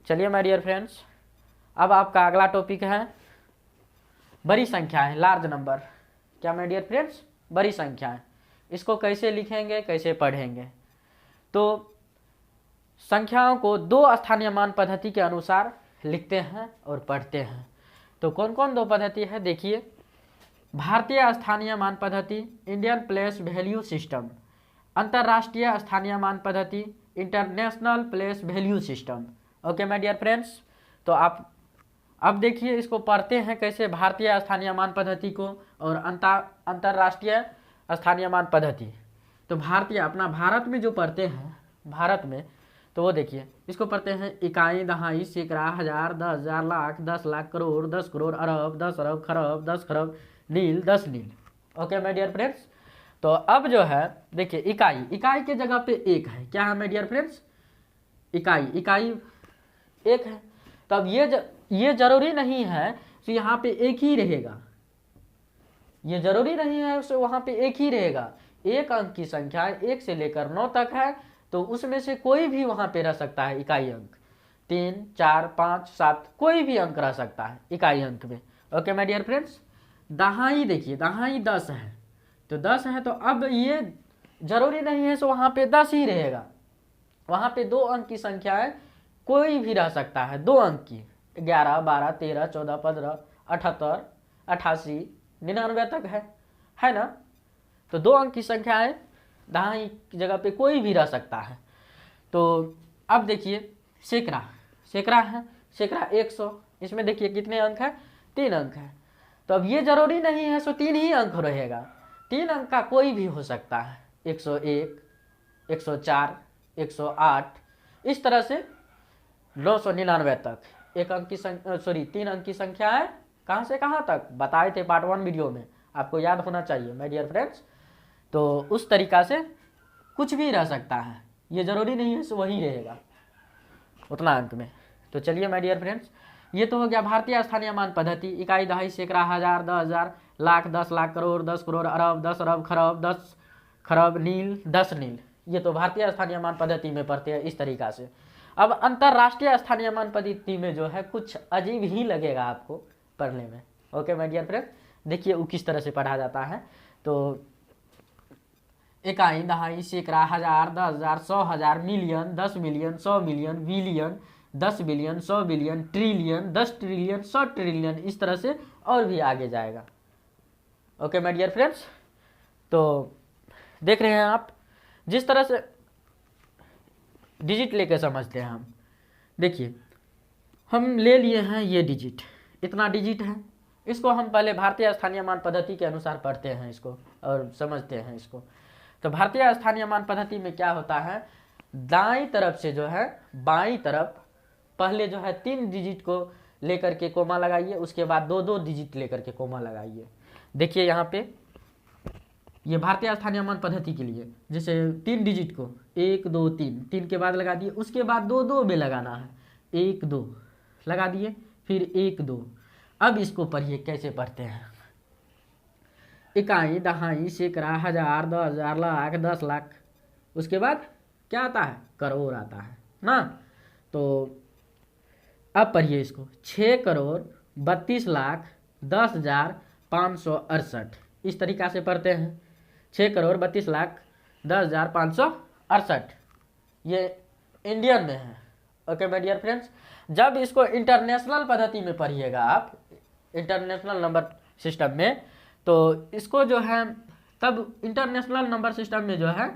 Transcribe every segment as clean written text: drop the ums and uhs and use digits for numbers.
चलिए my dear friends, अब आपका अगला टॉपिक है बड़ी संख्याएं, लार्ज नंबर। क्या माय डियर फ्रेंड्स, बड़ी संख्याएं, इसको कैसे लिखेंगे, कैसे पढ़ेंगे। तो संख्याओं को दो स्थानीय मान पद्धति के अनुसार लिखते हैं और पढ़ते हैं। तो कौन कौन दो पद्धति है देखिए, भारतीय स्थानीय मान पद्धति, इंडियन प्लेस वैल्यू सिस्टम, अंतरराष्ट्रीय स्थानीय मान पद्धति, international place value system. Okay my dear friends, तो आप अब देखिए इसको पढ़ते हैं कैसे, भारतीय स्थानीय मान पद्धति को और अंतरराष्ट्रीय स्थानीय मान पद्धति। तो भारतीय अपना भारत में जो पढ़ते हैं, भारत में, तो वो देखिए इसको पढ़ते हैं इकाई, दहाई, सैकड़ा, हजार, 10,000, लाख, 10 लाख, करोड़, 10 करोड़, अरब, 10 अरब, खरब, 10 खरब, नील, 10 नील। ओके माय डियर फ्रेंड्स, तो अब जो है देखिए इकाई, इकाई के जगह पे एक है, क्या है माय डियर फ्रेंड्स, इकाई, इकाई एक है। तब ये जरूरी नहीं है कि यहाँ पे एक ही रहेगा, ये जरूरी नहीं है उसे वहाँ पे एक ही रहेगा। एक अंक की संख्या 1 से लेकर 9 तक है, तो उसमें से कोई भी वहाँ पे रह सकता है इकाई अंक। 3, 4, 5, 7 कोई भी अंक रह सकता है इकाई अंक में। ओके माय डियर फ्रेंड्स, दहाई देखिए, दहाई 10 है, तो 10 है, तो अब ये जरूरी नहीं है तो वहाँ पे 10 ही रहेगा। वहाँ पे 2 अंक की संख्या है, कोई भी रह सकता है 2 अंक की, 11, 12, 13, 14, 15, 78, 88, 99 तक है ना। तो 2 अंक की संख्या है, दहाई की जगह पे कोई भी रह सकता है। तो अब देखिए सैकड़ा, सैकड़ा है, सैकड़ा 100, इसमें देखिए कितने अंक है, 3 अंक है। तो अब ये जरूरी नहीं है सो 3 ही अंक रहेगा, 3 अंक का कोई भी हो सकता है, 101, 104, 108, इस तरह से 999 तक। एक अंक की संख्या, सॉरी 3 अंक की संख्या है, कहाँ से कहाँ तक बताए थे पार्ट 1 वीडियो में, आपको याद होना चाहिए माय डियर फ्रेंड्स। तो उस तरीका से कुछ भी रह सकता है, ये जरूरी नहीं है सो वही रहेगा उतना अंक में। तो चलिए माय डियर फ्रेंड्स, ये तो हो गया भारतीय स्थानीय मान पद्धति, इकाई, दहाई, सैकड़ा, हजार, 10,000, लाख, 10 लाख, करोड़, 10 करोड़, अरब, 10 अरब, खरब, 10 खरब, नील, 10 नील। ये तो भारतीय स्थानीय मान पद्धति में पढ़ते हैं इस तरीका से। अब अंतरराष्ट्रीय स्थानीय मान पद्धति में जो है कुछ अजीब ही लगेगा आपको पढ़ने में। ओके माय डियर फ्रेंड्स, देखिए वो किस तरह से पढ़ा जाता है। तो इकाई, दहाई, सैकड़ा, हजार, 10,000, 100,000, million, 10 million, 100 million, billion, 10 billion, 100 billion, trillion, 10 trillion, 100 trillion, इस तरह से और भी आगे जाएगा। ओके माय डियर फ्रेंड्स, तो देख रहे हैं आप जिस तरह से डिजिट लेके समझते हैं हम। देखिए हम ले लिए हैं ये डिजिट, इतना डिजिट है, इसको हम पहले भारतीय स्थानीय मान पद्धति के अनुसार पढ़ते हैं इसको और समझते हैं इसको। तो भारतीय स्थानीय मान पद्धति में क्या होता है, दाईं तरफ से जो है बाईं तरफ पहले जो है 3 डिजिट को लेकर के कोमा लगाइए, उसके बाद 2-2 डिजिट लेकर के कोमा लगाइए। देखिए यहाँ पे ये भारतीय स्थानीय मान पद्धति के लिए, जैसे 3 डिजिट को 1, 2, 3, 3 के बाद लगा दिए, उसके बाद 2-2 में लगाना है, 1, 2 लगा दिए, फिर 1, 2। अब इसको पढ़िए कैसे पढ़ते हैं, इकाई, दहाई, सैकड़ा, हजार, 10,000, लाख, 10 लाख, उसके बाद क्या आता है, करोड़ आता है ना। तो अब पढ़िए इसको, 6 करोड़ 32 लाख 10,568, इस तरीका से पढ़ते हैं। 6 करोड़ 32 लाख 10,568, ये इंडियन में है। ओके माय डियर फ्रेंड्स, जब इसको इंटरनेशनल पद्धति में पढ़िएगा आप, इंटरनेशनल नंबर सिस्टम में, तो इसको जो है तब इंटरनेशनल नंबर सिस्टम में जो है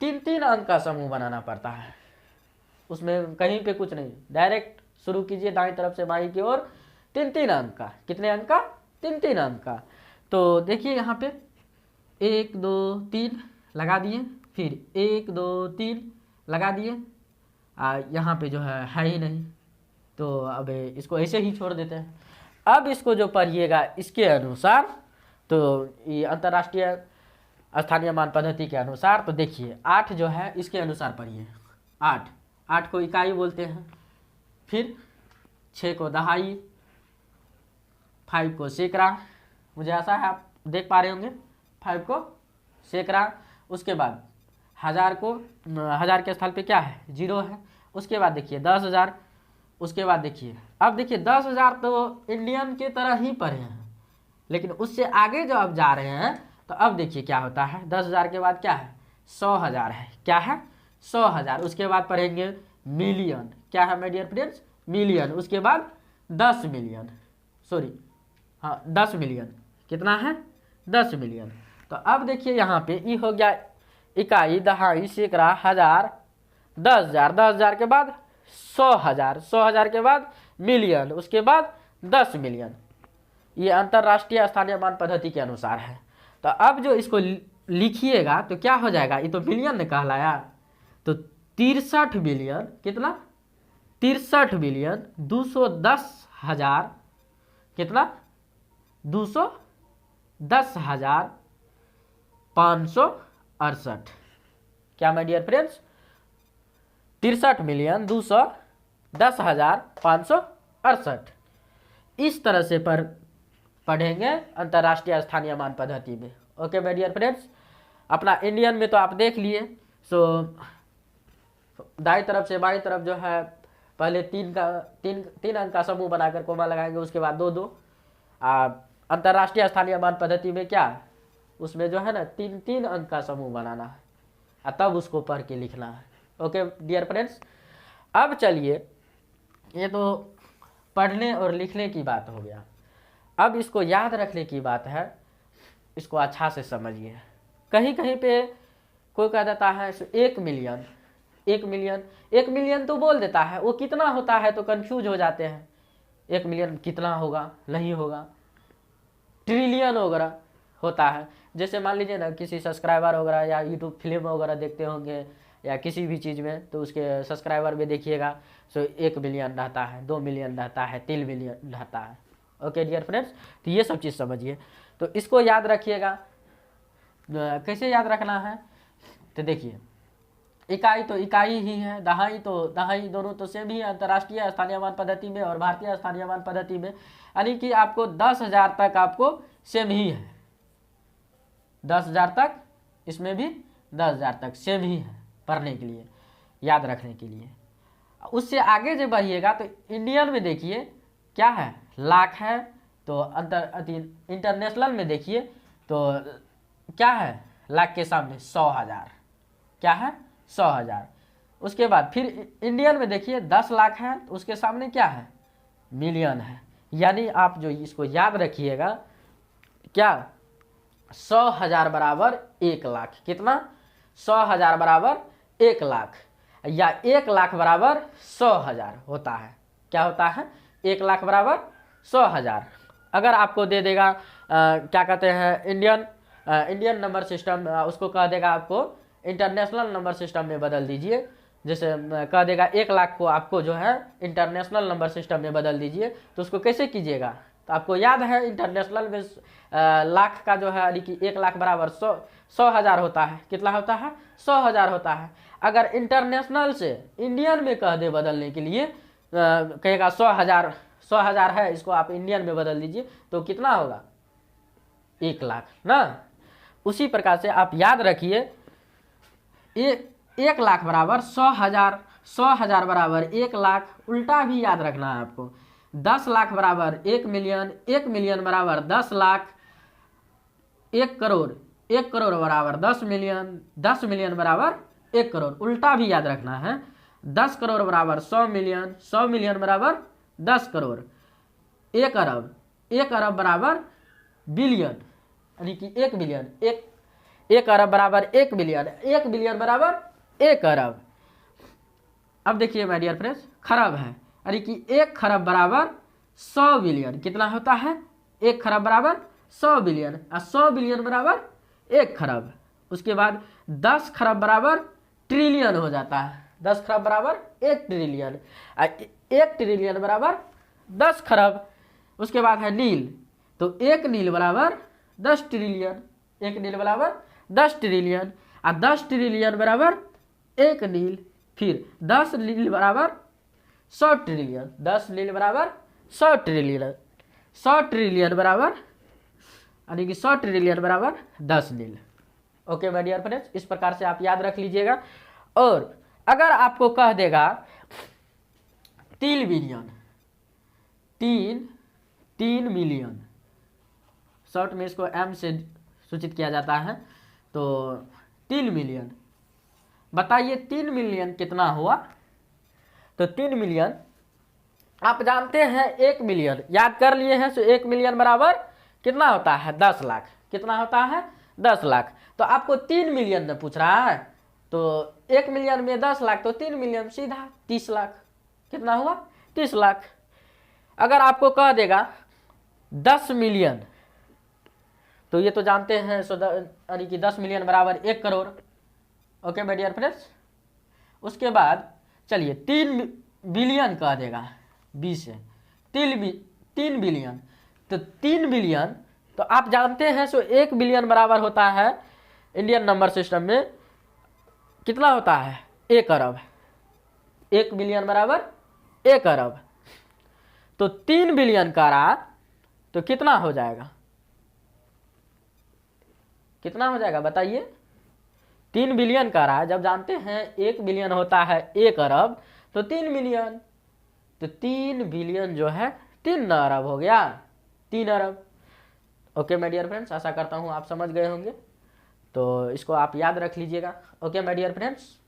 3-3 अंक का समूह बनाना पड़ता है, उसमें कहीं पे कुछ नहीं, डायरेक्ट शुरू कीजिए दाईं तरफ से बाईं की ओर, 3-3 अंक का, कितने अंक का, 3-3 अंक का। तो देखिए यहाँ पे 1, 2, 3 लगा दिए, फिर 1, 2, 3 लगा दिए, यहाँ पे जो है ही नहीं, तो अब इसको ऐसे ही छोड़ देते हैं। अब इसको जो पढ़िएगा इसके अनुसार, तो ये अंतर्राष्ट्रीय स्थानीय मान पद्धति के अनुसार, तो देखिए 8 जो है इसके अनुसार पढ़िए, 8 को इकाई बोलते हैं, फिर 6 को दहाई, 5 को सैकड़ा, मुझे आशा है आप देख पा रहे होंगे, 5 को सैकड़ा, उसके बाद हजार को, हजार के स्थल पे क्या है, 0 है, उसके बाद देखिए 10,000, उसके बाद देखिए, अब देखिए 10,000 तो इंडियन के तरह ही पढ़े हैं, लेकिन उससे आगे जो अब जा रहे हैं तो अब देखिए क्या होता है। 10,000 के बाद क्या है, 100,000 है। क्या है, 100,000। उसके बाद पढ़ेंगे मिलियन। क्या है माय डियर फ्रेंड्स, मिलियन। उसके बाद 10 मिलियन, सॉरी हाँ 10 मिलियन। कितना है, 10 मिलियन। तो अब देखिए यहाँ पे ये हो गया इकाई, दहाई, सैकड़ा, हजार, 10,000। 10,000 के बाद 100,000, 100,000 के बाद मिलियन, उसके बाद 10 मिलियन। ये अंतरराष्ट्रीय स्थानीय मान पद्धति के अनुसार है। तो अब जो इसको लिखिएगा तो क्या हो जाएगा, ये तो मिलियन ने कहलाया, तो 63 बिलियन, कितना, 63 बिलियन 210,000, कितना, 210,568। क्या माय डियर फ्रेंड्स, 63,210,568। इस तरह से पढ़ेंगे अंतरराष्ट्रीय स्थानीय मान पद्धति में। ओके माय डियर फ्रेंड्स, अपना इंडियन में तो आप देख लिए। सो दाई तरफ से बाई तरफ जो है पहले तीन अंक का समूह बनाकर कोमा लगाएंगे, उसके बाद 2 2। अंतरराष्ट्रीय स्थानीय मान पद्धति में क्या, उसमें जो है ना 3 अंक का समूह बनाना है, तब उसको पढ़ के लिखना है। ओके डियर फ्रेंड्स, अब चलिए, ये तो पढ़ने और लिखने की बात हो गया। अब इसको याद रखने की बात है, इसको अच्छा से समझिए। कहीं कहीं पे कोई कह देता है 1 मिलियन, 1 मिलियन, 1 मिलियन तो बोल देता है, वो कितना होता है तो कंफ्यूज हो जाते हैं। 1 मिलियन कितना होगा, नहीं होगा, ट्रिलियन वगैरह होता है। जैसे मान लीजिए ना किसी सब्सक्राइबर वगैरह या यूट्यूब फिल्म वगैरह देखते होंगे या किसी भी चीज़ में, तो उसके सब्सक्राइबर में देखिएगा 1 मिलियन रहता है, 2 मिलियन रहता है, 3 मिलियन रहता है। ओके डियर फ्रेंड्स, तो ये सब चीज़ समझिए। तो इसको याद रखिएगा। कैसे याद रखना है, तो देखिए, इकाई तो इकाई ही है, दहाई तो दहाई, दोनों तो सेम ही है अंतर्राष्ट्रीय स्थानीय मान पद्धति में और भारतीय स्थानीय मान पद्धति में। यानी कि आपको 10,000 तक आपको सेम ही है, 10,000 तक, इसमें भी 10,000 तक सेम ही है पढ़ने के लिए, याद रखने के लिए। उससे आगे जब बढ़िएगा तो इंडियन में देखिए क्या है, लाख है। तो इंटरनेशनल में देखिए तो क्या है, लाख के सामने 100,000, क्या है, 100,000। उसके बाद फिर इंडियन में देखिए 10 लाख है, तो उसके सामने क्या है, मिलियन है। यानी आप जो इसको याद रखिएगा, क्या, 100,000 बराबर 1 लाख, कितना, 100,000 बराबर 1 लाख, या 1 लाख बराबर 100,000 होता है। क्या होता है, 1 लाख बराबर 100,000। अगर आपको दे देगा क्या कहते हैं इंडियन नंबर सिस्टम, उसको कह देगा आपको इंटरनेशनल नंबर सिस्टम में बदल दीजिए। जैसे कह देगा 1 लाख को आपको जो है इंटरनेशनल नंबर सिस्टम में बदल दीजिए, तो उसको कैसे कीजिएगा, तो आपको याद है इंटरनेशनल में लाख का जो है यानी कि 1 लाख बराबर 100,000 होता है। कितना होता है, 100,000 होता है। अगर इंटरनेशनल से इंडियन में कह दे बदलने के लिए, कहेगा 100,000 है, इसको आप इंडियन में बदल दीजिए, तो कितना होगा, 1 लाख ना। उसी प्रकार से आप याद रखिए, 1 लाख बराबर 100,000, 100,000 बराबर 1 लाख, उल्टा भी याद रखना है आपको। 10 लाख बराबर 1 मिलियन, 1 मिलियन बराबर 10 लाख, 1 करोड़, 1 करोड़ बराबर 10 मिलियन, 10 मिलियन बराबर 1 करोड़, उल्टा भी याद रखना है। 10 करोड़ बराबर 100 मिलियन, 100 मिलियन बराबर 10 करोड़, 1 अरब, 1 अरब बराबर बिलियन, यानी कि 1 बिलियन, 1 अरब बराबर 1 बिलियन, 1 बिलियन बराबर 1 अरब। अब देखिए माय डियर फ्रेंड्स, खरब है, यानी कि 1 खरब बराबर 100 बिलियन। कितना होता है, 1 खरब बराबर 100 बिलियन, और 100 बिलियन बराबर 1 खरब। उसके बाद 10 खरब बराबर ट्रिलियन हो जाता है, 10 खरब बराबर 1 ट्रिलियन, 1 ट्रिलियन बराबर 10 खरब। उसके बाद है नील, तो 1 नील बराबर 10 ट्रिलियन, 1 नील बराबर 10 ट्रिलियन, और 10 ट्रिलियन बराबर 1 नील। फिर 10 नील बराबर 100 ट्रिलियन, 10 नील बराबर 100 ट्रिलियन, 100 ट्रिलियन बराबर, यानी कि 100 ट्रिलियन बराबर 10 नील। ओके माय डियर फ्रेंड्स, इस प्रकार से आप याद रख लीजिएगा। और अगर आपको कह देगा 3 बिलियन, 3 मिलियन, शॉर्ट में इसको एम से सूचित किया जाता है। तो 3 मिलियन, बताइए 3 मिलियन कितना हुआ? तो 3 मिलियन आप जानते हैं 1 मिलियन याद कर लिए हैं, तो 1 मिलियन बराबर कितना होता है? 10 लाख। कितना होता है? 10 लाख। तो आपको 3 मिलियन में पूछ रहा है, तो 1 मिलियन में 10 लाख, तो 3 मिलियन सीधा 30 लाख। कितना हुआ? 30 लाख। अगर आपको कह देगा 10 मिलियन, तो ये तो जानते हैं यानी कि 10 मिलियन बराबर 1 crore. Okay my dear friends. उसके बाद चलिए 3 बिलियन कह देगा, 20 है 3 बिलियन, तो 3 बिलियन, तो आप जानते हैं सो 1 बिलियन बराबर होता है इंडियन नंबर सिस्टम में कितना होता है? 1 अरब। 1 बिलियन बराबर 1 अरब। तो 3 बिलियन का रहा तो कितना हो जाएगा? कितना हो जाएगा बताइए? 3 बिलियन का रहा, जब जानते हैं 1 बिलियन होता है 1 अरब, तो 3 बिलियन, तो 3 बिलियन जो है 3 अरब हो गया, 3 अरब। ओके माय डियर फ्रेंड्स, आशा करता हूँ आप समझ गए होंगे, तो इसको आप याद रख लीजिएगा। Okay my dear friends.